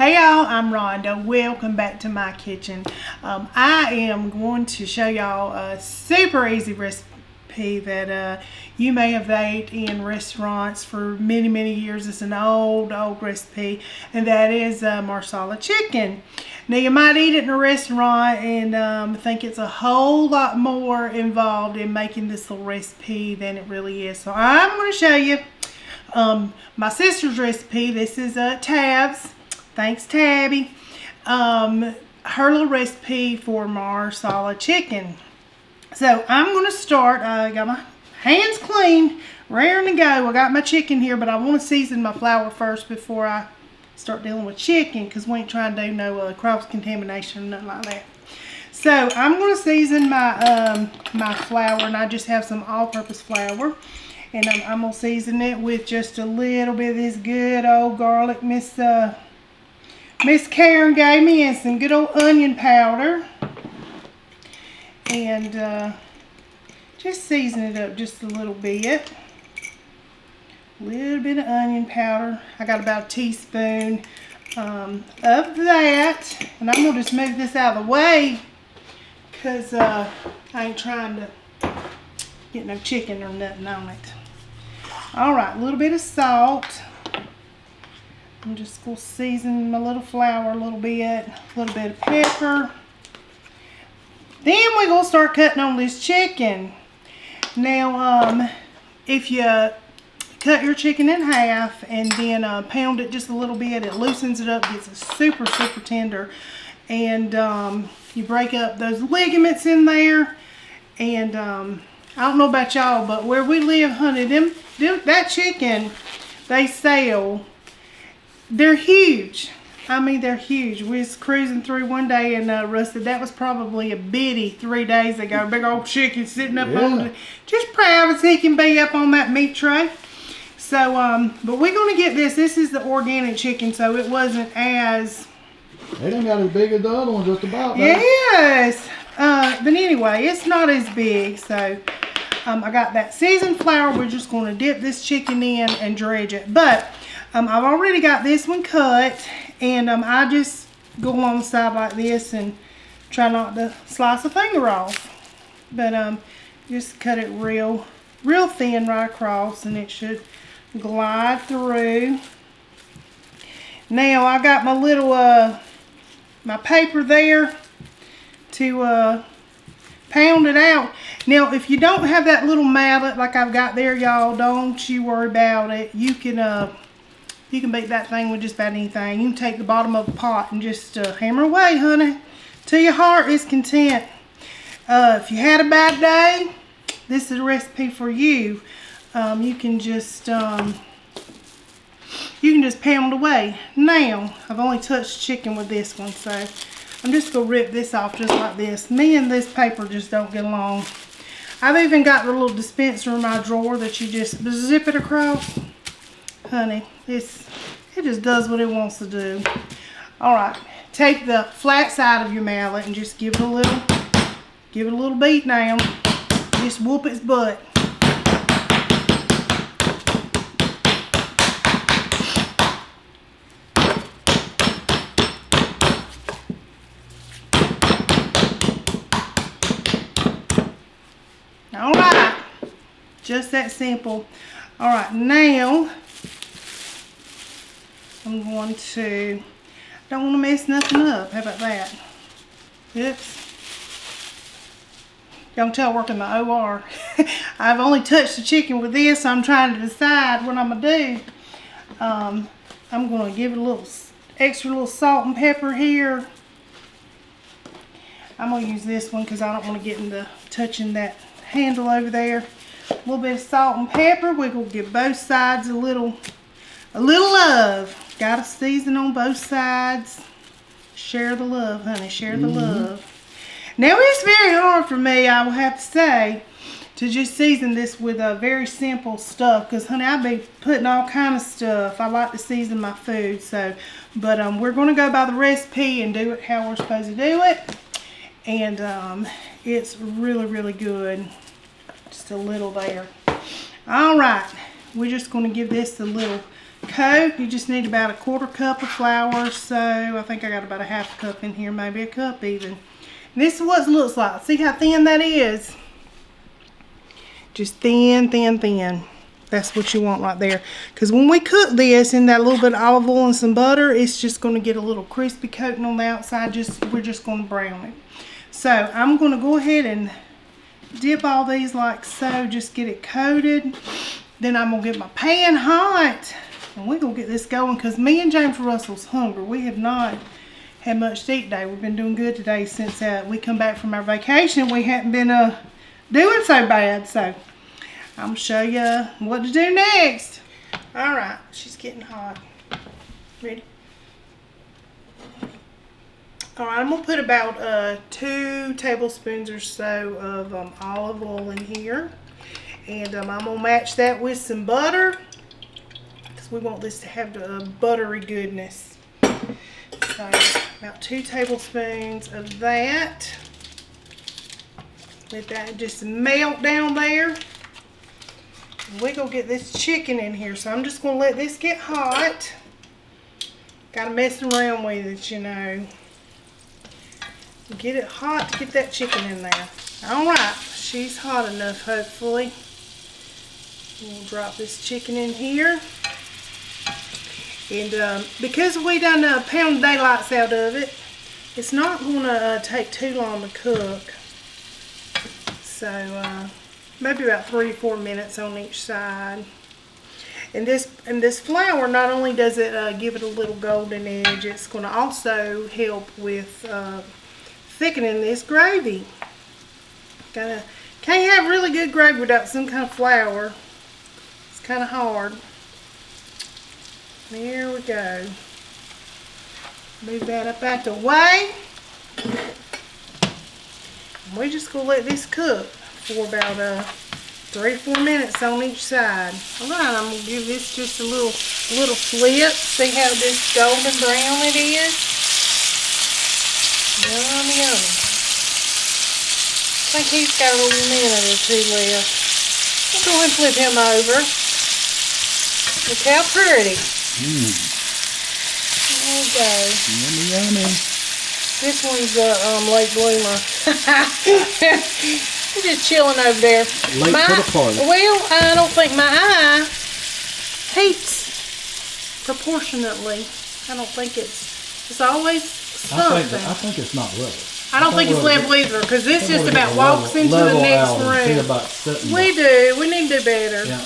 Hey y'all, I'm Rhonda. Welcome back to my kitchen. I am going to show y'all a super easy recipe that you may have ate in restaurants for many years. It's an old recipe, and that is Marsala chicken. Now you might eat it in a restaurant and think it's a whole lot more involved in making this little recipe than it really is. So I'm going to show you my sister's recipe. This is Tab's. Thanks, Tabby. Her little recipe for Marsala chicken. So I'm going to start. I got my hands clean, raring to go. I got my chicken here, but I want to season my flour first before I start dealing with chicken, because we ain't trying to do no cross contamination or nothing like that. So I'm going to season my my flour, and I just have some all-purpose flour, and I'm going to season it with just a little bit of this good old garlic Miss Karen gave me, and some good old onion powder, and just season it up just a little bit. A little bit of onion powder. I got about a teaspoon of that, and I'm gonna just move this out of the way because I ain't trying to get no chicken or nothing on it. All right, a little bit of salt. I'm just going to season my little flour a little bit of pepper. Then we're going to start cutting on this chicken. Now, if you cut your chicken in half and then pound it just a little bit, it loosens it up, gets it super tender. And you break up those ligaments in there. And I don't know about y'all, but where we live, honey, that chicken they sell, they're huge. I mean, they're huge. We was cruising through one day and Russ said that was probably a biddy 3 days ago. Big old chicken sitting up on the, just proud as he can be up on that meat tray. So, but we're going to get this. This is the organic chicken, so it wasn't as... They done got as big as the other one just about. Yes. But anyway, it's not as big. So, I got that seasoned flour. We're just going to dip this chicken in and dredge it. But... I've already got this one cut, and I just go along the side like this and try not to slice a finger off. But just cut it real thin right across, and it should glide through. Now I got my little my paper there to pound it out. Now if you don't have that little mallet like I've got there, y'all, don't you worry about it. You can beat that thing with just about anything. You can take the bottom of a pot and just hammer away, honey, till your heart is content. If you had a bad day, this is a recipe for you. You can just pound away. Now, I've only touched chicken with this one, so I'm just going to rip this off just like this. Me and this paper just don't get along. I've even got the little dispenser in my drawer that you just zip it across. Honey, it just does what it wants to do. Alright, take the flat side of your mallet and just give it a little beat down. Just whoop its butt. Alright, just that simple. Alright, now I'm going to, don't want to mess nothing up. How about that? Oops. Y'all can tell I work in the OR. I've only touched the chicken with this, so I'm trying to decide what I'm going to do. I'm going to give it a little extra little salt and pepper here. I'm going to use this one because I don't want to get into touching that handle over there. A little bit of salt and pepper. We're going to give both sides a little love. Got to season on both sides. Share the love, honey. Share the love. Now, it's very hard for me, I will have to say, to just season this with very simple stuff. Because, honey, I'll be putting all kind of stuff. I like to season my food. So, but we're going to go by the recipe and do it how we're supposed to do it. And it's really good. Just a little there. All right. We're just going to give this a little coat, you just need about a 1/4 cup of flour. So I think I got about a 1/2 cup in here, maybe a cup even. And this is what it looks like. See how thin that is? Just thin, thin, thin. That's what you want right there. Because when we cook this in that little bit of olive oil and some butter, it's just going to get a little crispy coating on the outside. We're just going to brown it. So I'm going to go ahead and dip all these like so. Just get it coated. Then I'm going to get my pan hot. And we're going to get this going because me and James Russell's hungry. We have not had much to eat today. We've been doing good today since we come back from our vacation. We haven't been doing so bad. So I'm going to show you what to do next. Alright, she's getting hot. Ready? Alright, I'm going to put about 2 tablespoons or so of olive oil in here. And I'm going to match that with some butter. Because we want this to have the buttery goodness. So about 2 tablespoons of that. Let that just melt down there. We're going to get this chicken in here. So I'm just going to let this get hot. Got to mess around with it, you know. Get it hot to get that chicken in there. Alright, she's hot enough, hopefully. We'll drop this chicken in here. And because we done pound daylights out of it, it's not going to take too long to cook. So maybe about 3 or 4 minutes on each side. And this flour, not only does it give it a little golden edge, it's going to also help with thickening this gravy. Can't have really good gravy without some kind of flour. It's kind of hard. There we go. Move that up out the way. And we're just going to let this cook for about 3 or 4 minutes on each side. Alright, I'm going to give this just a little flip. See how this golden brown it is? Yum, yum. I think he's got a little minute or 2 left. I'll go ahead and flip him over. Look how pretty. There we go. Yummy, yummy. This one's a late bloomer. He's just chilling over there. Late to the party. Well, I don't think my eye heats proportionately. I don't think it's always something. I think it's not level. I don't think it's level either, because this just about walks into the next room. We do. We need to do better. Yeah.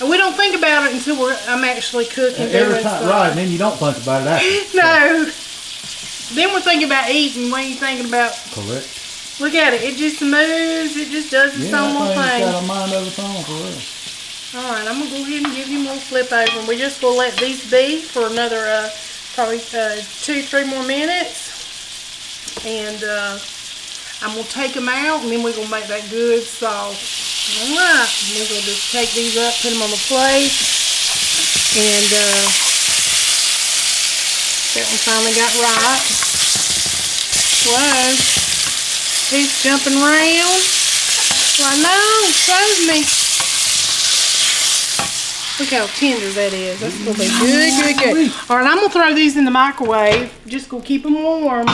And we don't think about it until I'm actually cooking. Every time, right, and then you don't think about it after. No. Then we're thinking about eating. We ain't thinking about... Correct. Look at it. It just moves. It just does its own little thing. It's got a mind of its own, for real. Alright, I'm going to go ahead and give him a little flip over. And we're just going to let these be for another probably 2-3 more minutes. And I'm going to take them out, and then we're going to make that good sauce. Alright, we're going to just take these up, put them on the plate. And that one finally got right. Whoa. He's jumping around. Well, I know, shows me. Look how tender that is. That's going to be good, good, good. Alright, I'm going to throw these in the microwave. Just going to keep them warm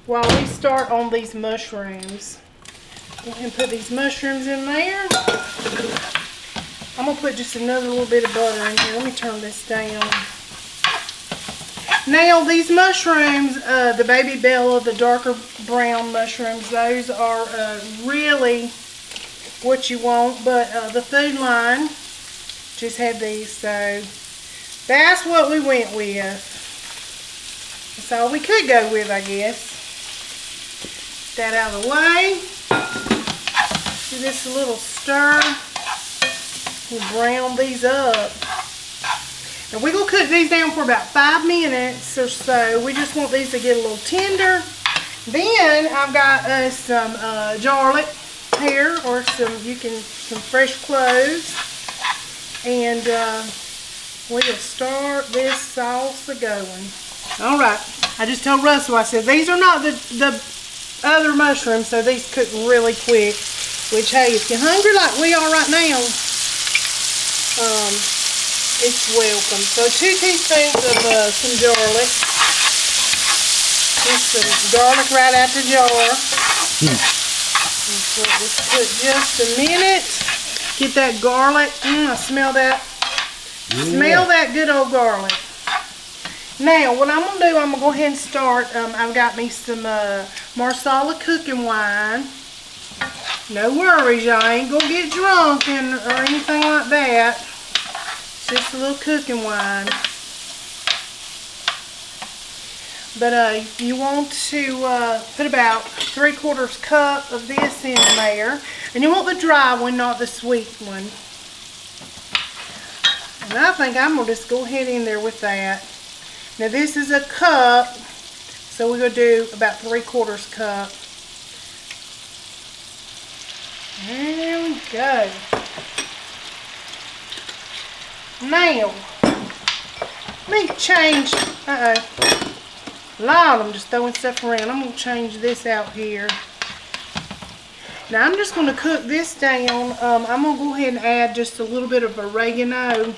while we start on these mushrooms. Go ahead and put these mushrooms in there. I'm going to put just another little bit of butter in here. Let me turn this down. Now, these mushrooms, the Baby Bella, the darker brown mushrooms, those are really what you want. But the Food Line just had these, so that's what we went with. That's all we could go with, I guess. That out of the way. Give this a little stir. We'll brown these up. And we're going to cook these down for about 5 minutes or so. We just want these to get a little tender. Then I've got some garlic here, or some fresh cloves. And we'll start this salsa going. Alright, I just told Russell, I said, these are not the other mushrooms, so these cook really quick. Which, hey, if you're hungry like we are right now, it's welcome. So 2 teaspoons of some garlic. Just some garlic right out the jar. Let's let this cook just a minute. Get that garlic. I smell that. Yeah. Smell that good old garlic. Now, what I'm going to do, I'm going to go ahead and start. I've got me some Marsala cooking wine. No worries, y'all ain't going to get drunk or anything like that. It's just a little cooking wine. But you want to put about 3/4 cup of this in there. And you want the dry one, not the sweet one. And I think I'm going to just go ahead in there with that. Now this is a cup, so we're going to do about 3/4 cup. There we go. Now, let me change, a lot of them just throwing stuff around. I'm going to change this out here. Now I'm just going to cook this down. I'm going to go ahead and add just a little bit of oregano.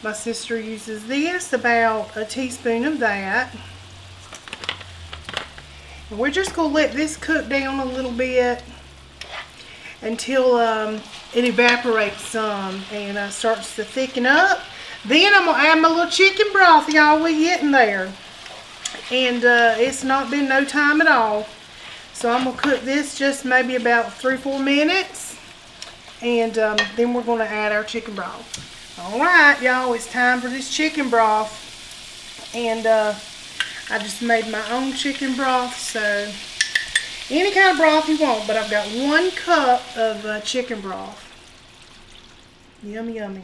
My sister uses this, about a teaspoon of that. And we're just going to let this cook down a little bit until it evaporates some and starts to thicken up. Then I'm going to add my little chicken broth, y'all. We getting there. And it's not been no time at all. So I'm going to cook this just maybe about 3-4 minutes. And then we're going to add our chicken broth. Alright, y'all, it's time for this chicken broth. And I just made my own chicken broth. So any kind of broth you want. But I've got 1 cup of chicken broth. Yummy, yummy.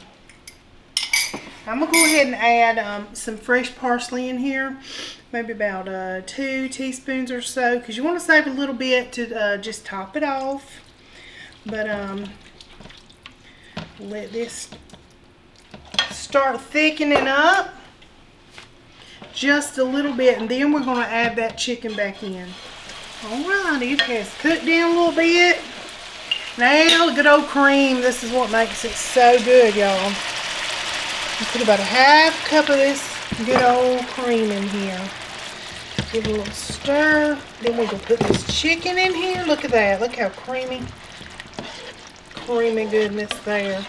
I'm going to go ahead and add some fresh parsley in here. Maybe about 2 teaspoons or so, because you want to save a little bit to just top it off. But let this start thickening up just a little bit, and then we're going to add that chicken back in. Alright, it has cooked down a little bit. Now the good old cream. This is what makes it so good, y'all. Put about a 1/2 cup of this good old cream in here. Give it a little stir. Then we're going to put this chicken in here. Look at that. Look how creamy goodness there.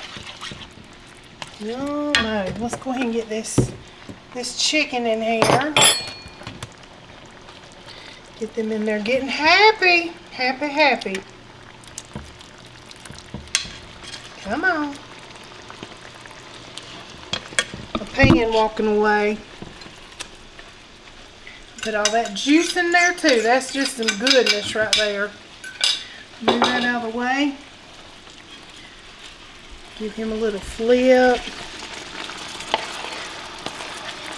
No. Let's go ahead and get this chicken in here. Get them in there getting happy. Happy. Come on. A pan walking away. Put all that juice in there too. That's just some goodness right there. Move that out of the way. Give him a little flip.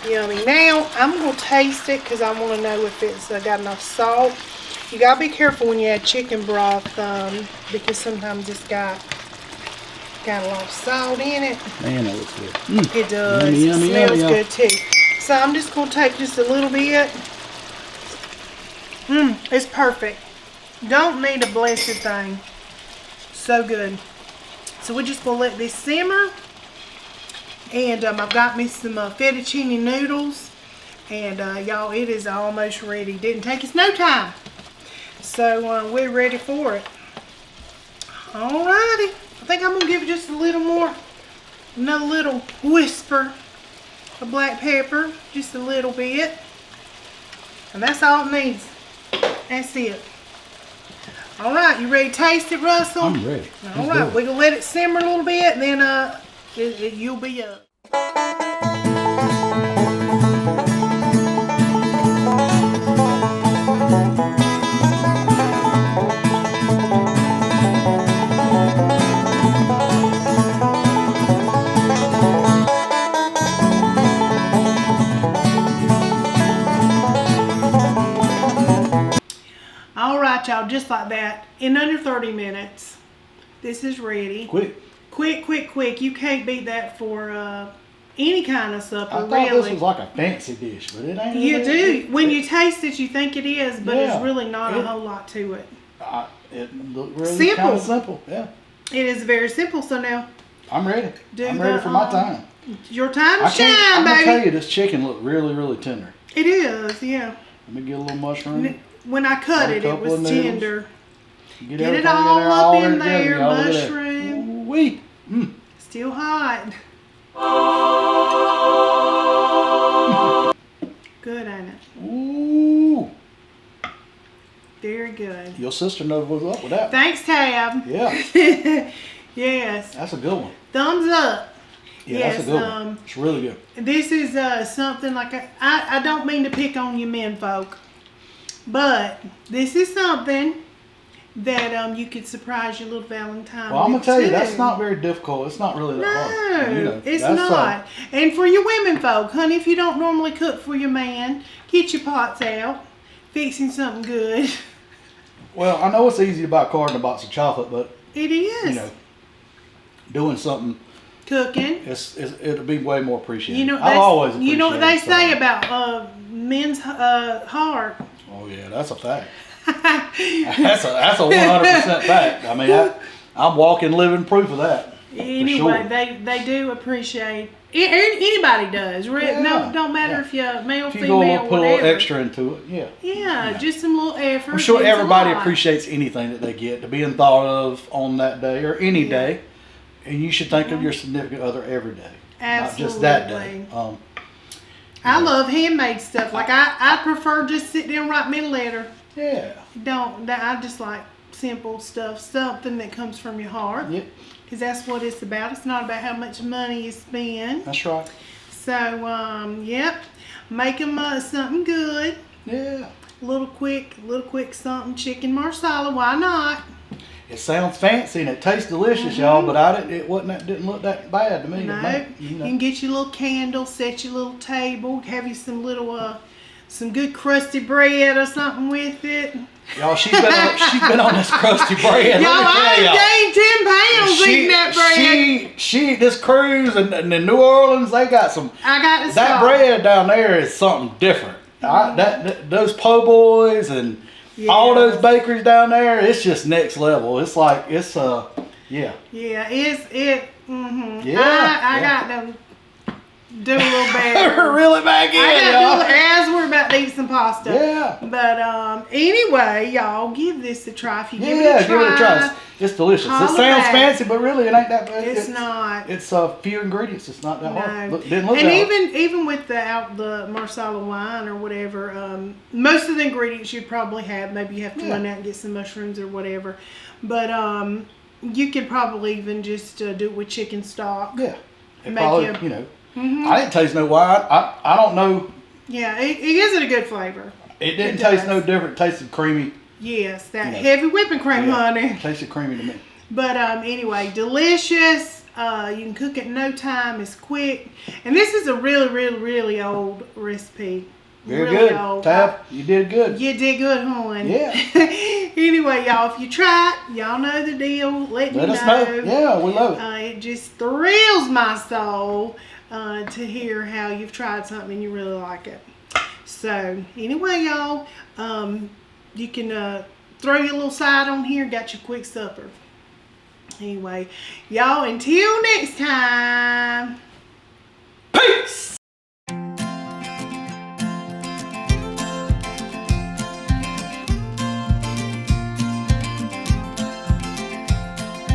Yummy. Now I'm going to taste it because I want to know if it's got enough salt. You got to be careful when you add chicken broth because sometimes it's got a lot of salt in it. Man, that looks good. It does. Yummy, it smells good too. So I'm just going to take just a little bit. It's perfect. Don't need a blessed thing. So good. So we're just going to let this simmer. And I've got me some fettuccine noodles. And y'all, it is almost ready. Didn't take us no time. So we're ready for it. Alrighty. I think I'm going to give it just a little more. Another little whisper of black pepper. Just a little bit. And that's all it needs. That's it. Alright, you ready to taste it, Russell? I'm ready. Alright, we're going to let it simmer a little bit, and then you'll be up. Alright, y'all, just like that, in under 30 minutes, this is ready. Quick. Quick. You can't beat that for any kind of supper, I thought really. this was like a fancy dish, but it ain't. You do. When you taste it, you think it is, but it's really not a whole lot to it. It looked really kind of simple. Yeah. It is very simple, so now I'm ready. I'm ready for my time. It's your time to I'm shine, gonna tell baby. you, this chicken looked really, really tender. It is, yeah. Let me get a little mushroom. When I cut Add a it, it couple was of noodles. tender. Get Get it everything all up in together, there, y'all. Look at that. mushroom. Ooh-wee. Still hot. Good, ain't it? Ooh. Very good. Your sister knows what's up with that. Thanks, Tab. Yeah. Yes. That's a good one. Thumbs up. Yeah, Yes, that's a good one. It's really good. This is something like I don't mean to pick on you men folk, but this is something that you could surprise your little Valentine. Well, I'm with gonna tell you, too. that's not very difficult. It's not really that hard. No, it's not. And for your women folk, honey, if you don't normally cook for your man, get your pots out, fixing something good. Well, I know it's easy to buy a card and a box of chocolate, but It is. you know, doing something, Cooking. it'll be way more appreciated. You know, I've always appreciated. you know what they stuff. say about men's heart. Oh yeah, that's a fact. That's a 100% fact. I mean, I'm walking, living proof of that. Anyway, sure. they do appreciate. Anybody does. Yeah, No, don't matter yeah. if you're male, If you female, go put a whatever. little extra into it, yeah. Yeah, just some little effort. I'm sure means a everybody lot. appreciates anything that they get, to being thought of on that day or any Yeah. day. And you should think of your significant other every day, Absolutely. not just that day. I love handmade stuff. Like I prefer just sit there and write me a letter. Yeah. I just like simple stuff, something that comes from your heart. Yep. Because that's what it's about. It's not about how much money you spend. That's right. So, yep. Make them something good. Yeah. Little quick something. Chicken Marsala. Why not? It sounds fancy and it tastes delicious, y'all, but didn't look that bad to me. No. You can get your little candle, set your little table, have you some little, some good crusty bread or something with it. Y'all, she's been on this crusty bread. Y'all, Let me tell y'all. I gained 10 pounds eating that bread. She this cruise and in New Orleans, they got some. I got to That stop. bread down there is something different. Those po' boys and all those bakeries down there, it's just next level. It's like yeah. Yeah, Yeah, I got to do a little better. Reel it back in, y'all. As we're about to eat some pasta. Yeah. But anyway, y'all, give this a try. If you give it a try. Give it a try. It's delicious. Holla It sounds back. fancy, but really it ain't that bad. It's not. It's few ingredients. It's not that hard. No. Didn't look And that hard. even with the Marsala wine or whatever, most of the ingredients you'd probably have. Maybe you have to run out and get some mushrooms or whatever. But you could probably even just do it with chicken stock. Yeah. It Make probably, you- I didn't taste no wine. I don't know. Yeah, it gives it a good flavor. It didn't It taste does. no different. It tasted creamy. Yes, that Yeah. heavy whipping cream, Yeah. honey. It tasted creamy to me. But anyway, delicious. You can cook it in no time. It's quick. And this is a really, really, really old recipe. Very really good. old. Tab, you did good. You did good, hon. Yeah. Anyway, y'all, if you try it, y'all know the deal. Let me us know. Yeah, we love it. It just thrills my soul to hear how you've tried something and you really like it. So, anyway, y'all, you can throw your little side on here. Got your quick supper. Anyway, y'all, until next time. Peace.